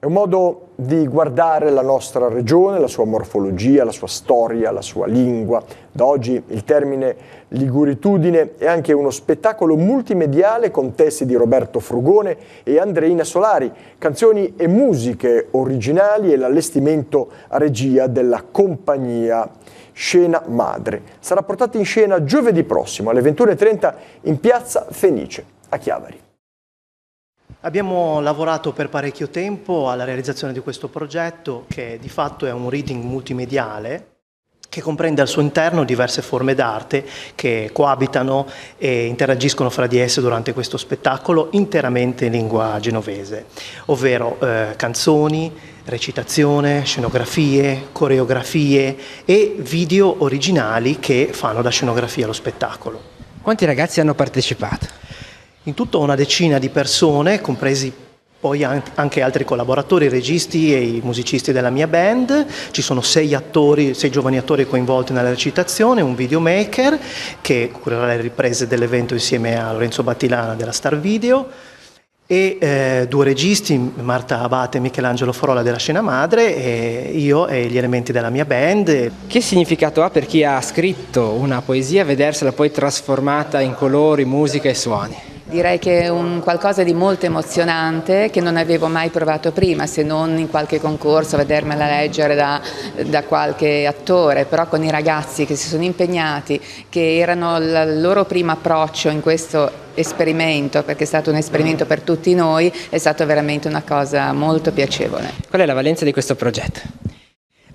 È un modo di guardare la nostra regione, la sua morfologia, la sua storia, la sua lingua. Da oggi il termine Liguritudine è anche uno spettacolo multimediale con testi di Roberto Frugone e Andreina Solari, canzoni e musiche originali e l'allestimento a regia della compagnia Scena Madre. Sarà portato in scena giovedì prossimo alle 21:30 in Piazza Fenice a Chiavari. Abbiamo lavorato per parecchio tempo alla realizzazione di questo progetto che di fatto è un reading multimediale che comprende al suo interno diverse forme d'arte che coabitano e interagiscono fra di esse durante questo spettacolo interamente in lingua genovese, ovvero canzoni, recitazione, scenografie, coreografie e video originali che fanno da scenografia allo spettacolo. Quanti ragazzi hanno partecipato? In tutto una decina di persone, compresi poi anche altri collaboratori, i registi e i musicisti della mia band. Ci sono 6 giovani attori coinvolti nella recitazione, un videomaker che curerà le riprese dell'evento insieme a Lorenzo Battilana della Star Video e 2 registi, Marta Abate e Michelangelo Forola della Scena Madre, e io e gli elementi della mia band. Che significato ha per chi ha scritto una poesia vedersela poi trasformata in colori, musica e suoni? Direi che è un qualcosa di molto emozionante che non avevo mai provato prima, se non in qualche concorso, vedermela leggere da qualche attore, però con i ragazzi che si sono impegnati, che erano il loro primo approccio in questo esperimento, perché è stato un esperimento per tutti noi, è stata veramente una cosa molto piacevole. Qual è la valenza di questo progetto?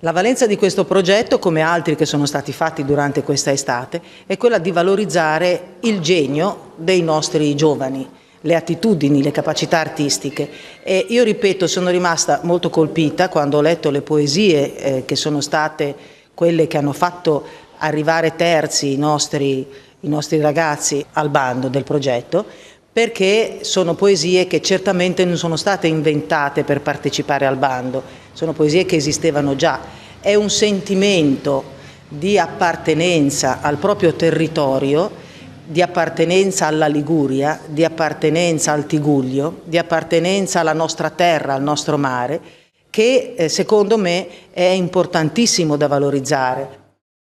La valenza di questo progetto, come altri che sono stati fatti durante questa estate, è quella di valorizzare il genio dei nostri giovani, le attitudini, le capacità artistiche. E io ripeto, sono rimasta molto colpita quando ho letto le poesie che sono state quelle che hanno fatto arrivare terzi i nostri ragazzi al bando del progetto, perché sono poesie che certamente non sono state inventate per partecipare al bando, sono poesie che esistevano già. È un sentimento di appartenenza al proprio territorio, di appartenenza alla Liguria, di appartenenza al Tigullio, di appartenenza alla nostra terra, al nostro mare, che secondo me è importantissimo da valorizzare.